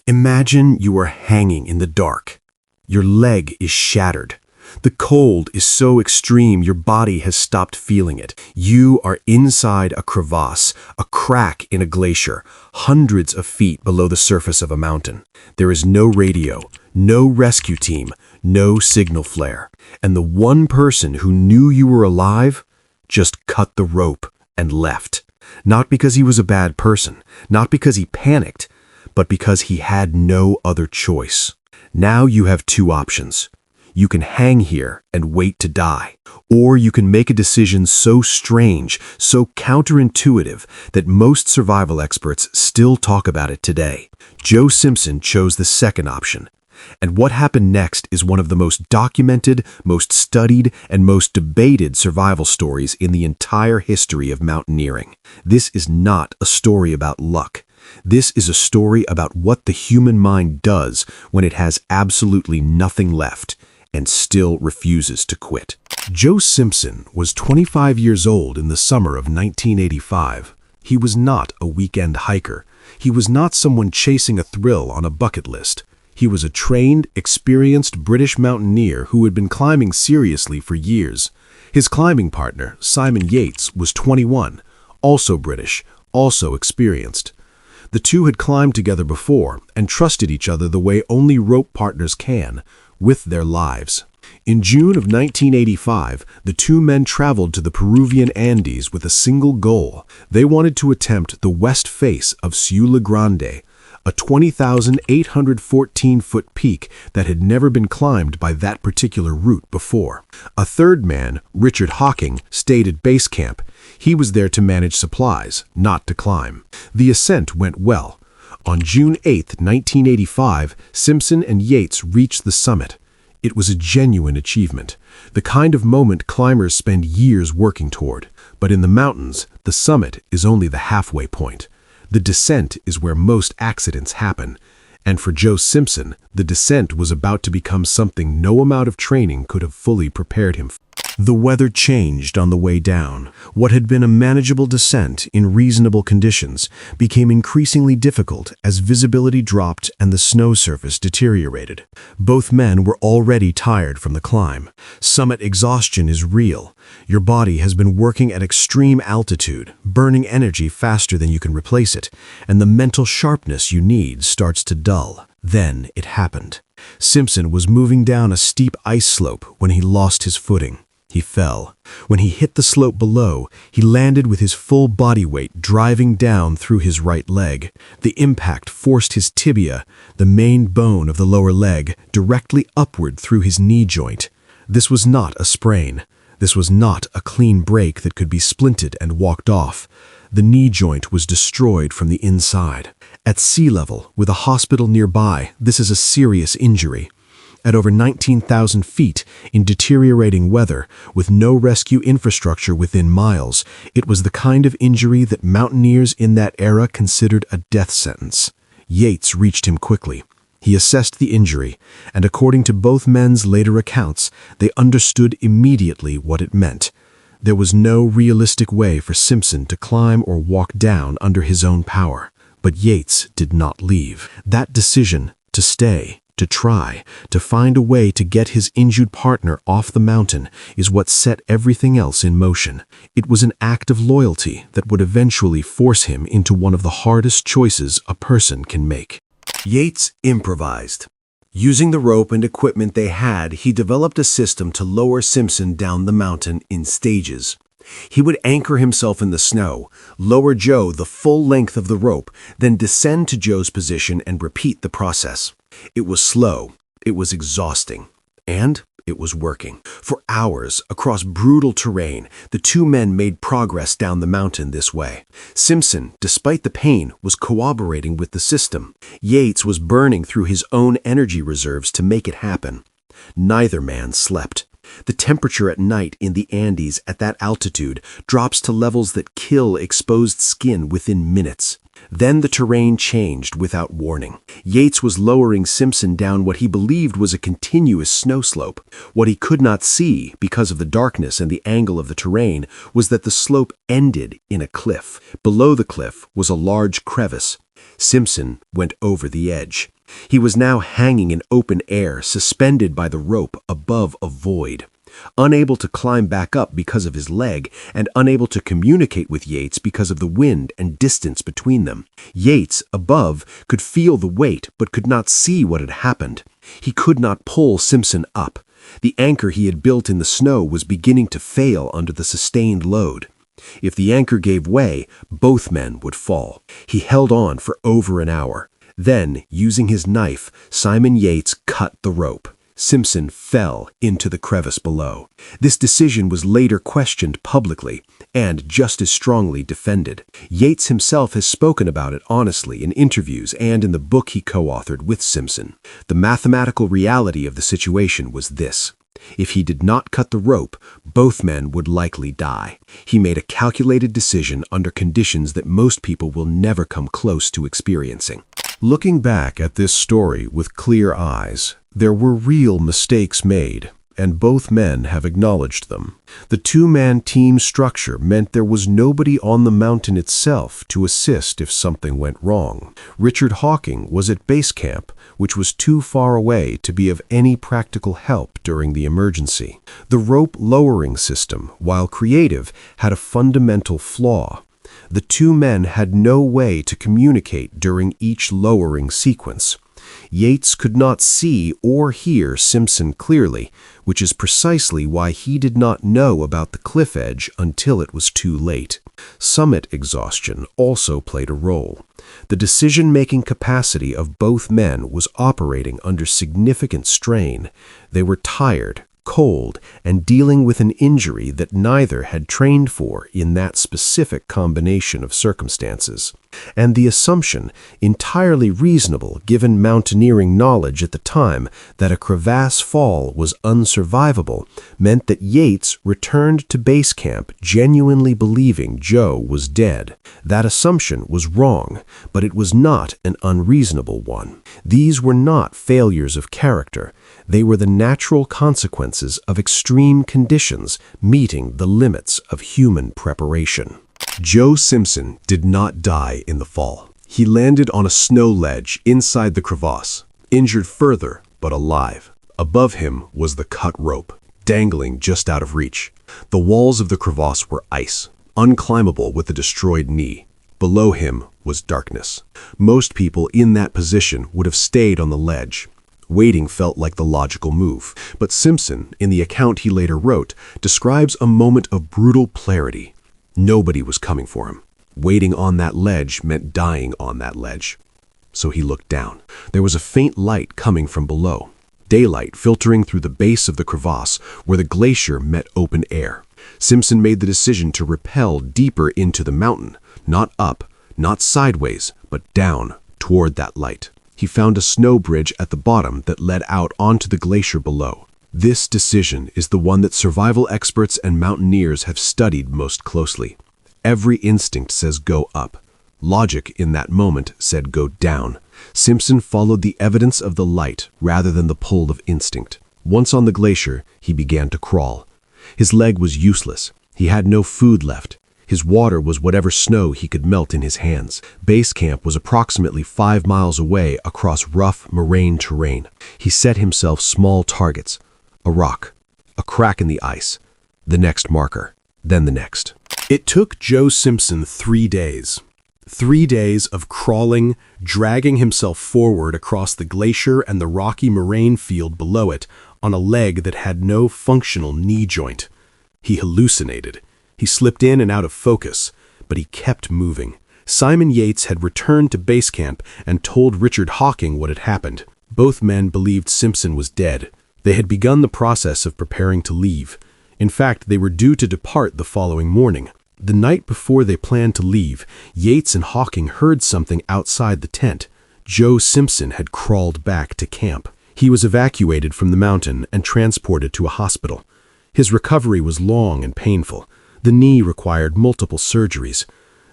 Imagine you are hanging in the dark. Your leg is shattered. The cold is so extreme your body has stopped feeling it. You are inside a crevasse, a crack in a glacier, hundreds of feet below the surface of a mountain. There is no radio, no rescue team, no signal flare. And the one person who knew you were alive just cut the rope and left. Not because he was a bad person, not because he panicked, but because he had no other choice. Now you have two options. You can hang here and wait to die, or you can make a decision so strange, so counterintuitive that most survival experts still talk about it today. Joe Simpson chose the second option. And what happened next is one of the most documented, most studied, and most debated survival stories in the entire history of mountaineering. This is not a story about luck. This is a story about what the human mind does when it has absolutely nothing left and still refuses to quit. Joe Simpson was 25 years old in the summer of 1985. He was not a weekend hiker. He was not someone chasing a thrill on a bucket list. He was a trained, experienced British mountaineer who had been climbing seriously for years. His climbing partner, Simon Yates, was 21, also British, also experienced. The two had climbed together before and trusted each other the way only rope partners can, with their lives. In June of 1985, the two men traveled to the Peruvian Andes with a single goal. They wanted to attempt the west face of Ciudad Grande, a 20,814-foot peak that had never been climbed by that particular route before. A third man, Richard Hawking, stayed at base camp. He was there to manage supplies, not to climb. The ascent went well. On June 8, 1985, Simpson and Yates reached the summit. It was a genuine achievement, the kind of moment climbers spend years working toward. But in the mountains, the summit is only the halfway point. The descent is where most accidents happen. And for Joe Simpson, the descent was about to become something no amount of training could have fully prepared him for. The weather changed on the way down. What had been a manageable descent in reasonable conditions became increasingly difficult as visibility dropped and the snow surface deteriorated. Both men were already tired from the climb. Summit exhaustion is real. Your body has been working at extreme altitude, burning energy faster than you can replace it, and the mental sharpness you need starts to dull. Then it happened. Simpson was moving down a steep ice slope when he lost his footing. He fell. When he hit the slope below, he landed with his full body weight driving down through his right leg. The impact forced his tibia, the main bone of the lower leg, directly upward through his knee joint. This was not a sprain. This was not a clean break that could be splinted and walked off. The knee joint was destroyed from the inside. At sea level, with a hospital nearby, this is a serious injury. At over 19,000 feet, in deteriorating weather, with no rescue infrastructure within miles, it was the kind of injury that mountaineers in that era considered a death sentence. Yates reached him quickly. He assessed the injury, and according to both men's later accounts, they understood immediately what it meant. There was no realistic way for Simpson to climb or walk down under his own power. But Yates did not leave. That decision, to stay, to try, to find a way to get his injured partner off the mountain, is what set everything else in motion. It was an act of loyalty that would eventually force him into one of the hardest choices a person can make. Yates improvised. Using the rope and equipment they had, he developed a system to lower Simpson down the mountain in stages. He would anchor himself in the snow, lower Joe the full length of the rope, then descend to Joe's position and repeat the process. It was slow, it was exhausting, and it was working. For hours, across brutal terrain, the two men made progress down the mountain this way. Simpson, despite the pain, was cooperating with the system. Yates was burning through his own energy reserves to make it happen. Neither man slept. The temperature at night in the Andes at that altitude drops to levels that kill exposed skin within minutes. Then the terrain changed without warning. Yates was lowering Simpson down what he believed was a continuous snow slope. What he could not see, because of the darkness and the angle of the terrain, was that the slope ended in a cliff. Below the cliff was a large crevasse. Simpson went over the edge. He was now hanging in open air, suspended by the rope above a void. Unable to climb back up because of his leg, and unable to communicate with Yates because of the wind and distance between them. Yates, above, could feel the weight but could not see what had happened. He could not pull Simpson up. The anchor he had built in the snow was beginning to fail under the sustained load. If the anchor gave way, both men would fall. He held on for over an hour. Then, using his knife, Simon Yates cut the rope. Simpson fell into the crevice below. This decision was later questioned publicly and just as strongly defended. Yates himself has spoken about it honestly in interviews and in the book he co-authored with Simpson. The mathematical reality of the situation was this. If he did not cut the rope, both men would likely die. He made a calculated decision under conditions that most people will never come close to experiencing. Looking back at this story with clear eyes, there were real mistakes made, and both men have acknowledged them. The two-man team structure meant there was nobody on the mountain itself to assist if something went wrong. Richard Hawking was at base camp, which was too far away to be of any practical help during the emergency. The rope lowering system, while creative, had a fundamental flaw. The two men had no way to communicate during each lowering sequence. Yates could not see or hear Simpson clearly, which is precisely why he did not know about the cliff edge until it was too late. Summit exhaustion also played a role. The decision-making capacity of both men was operating under significant strain. They were tired, cold, and dealing with an injury that neither had trained for in that specific combination of circumstances. And the assumption, entirely reasonable given mountaineering knowledge at the time, that a crevasse fall was unsurvivable, meant that Yates returned to base camp genuinely believing Joe was dead. That assumption was wrong, but it was not an unreasonable one. These were not failures of character. They were the natural consequences of extreme conditions meeting the limits of human preparation. Joe Simpson did not die in the fall. He landed on a snow ledge inside the crevasse, injured further but alive. Above him was the cut rope, dangling just out of reach. The walls of the crevasse were ice, unclimbable with a destroyed knee. Below him was darkness. Most people in that position would have stayed on the ledge. Waiting felt like the logical move, but Simpson, in the account he later wrote, describes a moment of brutal clarity. Nobody was coming for him. Waiting on that ledge meant dying on that ledge. So he looked down. There was a faint light coming from below, daylight filtering through the base of the crevasse where the glacier met open air. Simpson made the decision to rappel deeper into the mountain, not up, not sideways, but down toward that light. He found a snow bridge at the bottom that led out onto the glacier below. This decision is the one that survival experts and mountaineers have studied most closely. Every instinct says go up. Logic in that moment said go down. Simpson followed the evidence of the light rather than the pull of instinct. Once on the glacier, he began to crawl. His leg was useless. He had no food left. His water was whatever snow he could melt in his hands. Base camp was approximately 5 miles away across rough moraine terrain. He set himself small targets. A rock, a crack in the ice, the next marker, then the next. It took Joe Simpson 3 days. 3 days of crawling, dragging himself forward across the glacier and the rocky moraine field below it on a leg that had no functional knee joint. He hallucinated. He slipped in and out of focus, but he kept moving. Simon Yates had returned to base camp and told Richard Hawking what had happened. Both men believed Simpson was dead. They had begun the process of preparing to leave. In fact, they were due to depart the following morning. The night before they planned to leave, Yates and Hawking heard something outside the tent. Joe Simpson had crawled back to camp. He was evacuated from the mountain and transported to a hospital. His recovery was long and painful. The knee required multiple surgeries.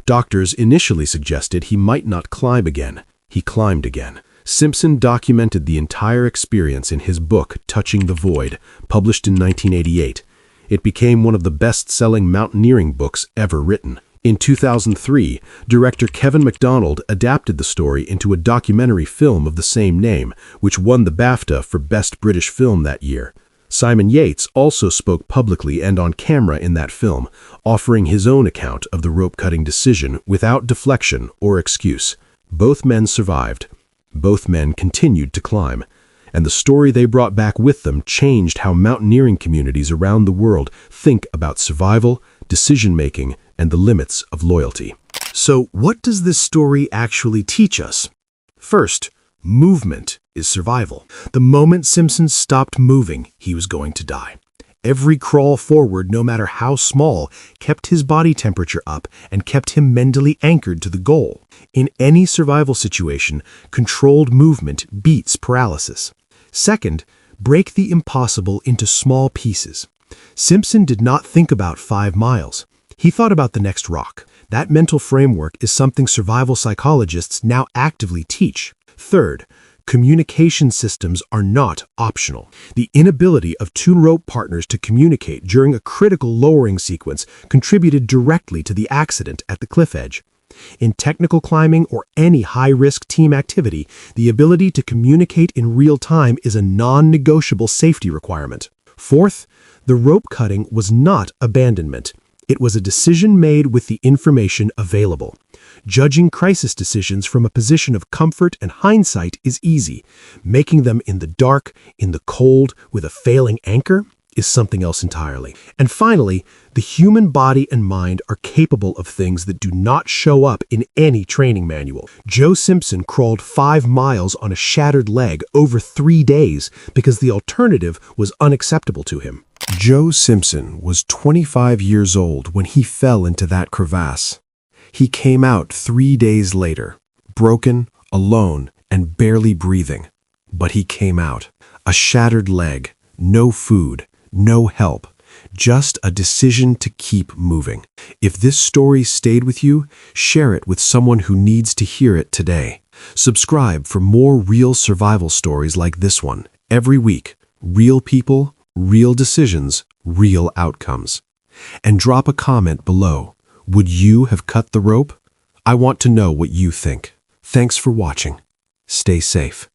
Doctors initially suggested he might not climb again. He climbed again. Simpson documented the entire experience in his book, Touching the Void, published in 1988. It became one of the best-selling mountaineering books ever written. In 2003, director Kevin MacDonald adapted the story into a documentary film of the same name, which won the BAFTA for Best British Film that year. Simon Yates also spoke publicly and on camera in that film, offering his own account of the rope-cutting decision without deflection or excuse. Both men survived. Both men continued to climb. And the story they brought back with them changed how mountaineering communities around the world think about survival, decision-making, and the limits of loyalty. So, what does this story actually teach us? First, movement is survival. The moment Simpson stopped moving, he was going to die. Every crawl forward, no matter how small, kept his body temperature up and kept him mentally anchored to the goal. In any survival situation, controlled movement beats paralysis. Second, break the impossible into small pieces. Simpson did not think about 5 miles. He thought about the next rock. That mental framework is something survival psychologists now actively teach. Third, communication systems are not optional. The inability of 2 rope partners to communicate during a critical lowering sequence contributed directly to the accident at the cliff edge. In technical climbing or any high-risk team activity, the ability to communicate in real time is a non-negotiable safety requirement. Fourth, the rope cutting was not abandonment. It was a decision made with the information available. Judging crisis decisions from a position of comfort and hindsight is easy. Making them in the dark, in the cold, with a failing anchor is something else entirely. And finally, the human body and mind are capable of things that do not show up in any training manual. Joe Simpson crawled 5 miles on a shattered leg over 3 days because the alternative was unacceptable to him. Joe Simpson was 25 years old when he fell into that crevasse. He came out 3 days later, broken, alone, and barely breathing. But he came out. A shattered leg, no food, no help, just a decision to keep moving. If this story stayed with you, share it with someone who needs to hear it today. Subscribe for more real survival stories like this one. Every week, real people, real decisions, real outcomes. And drop a comment below. Would you have cut the rope? I want to know what you think. Thanks for watching. Stay safe.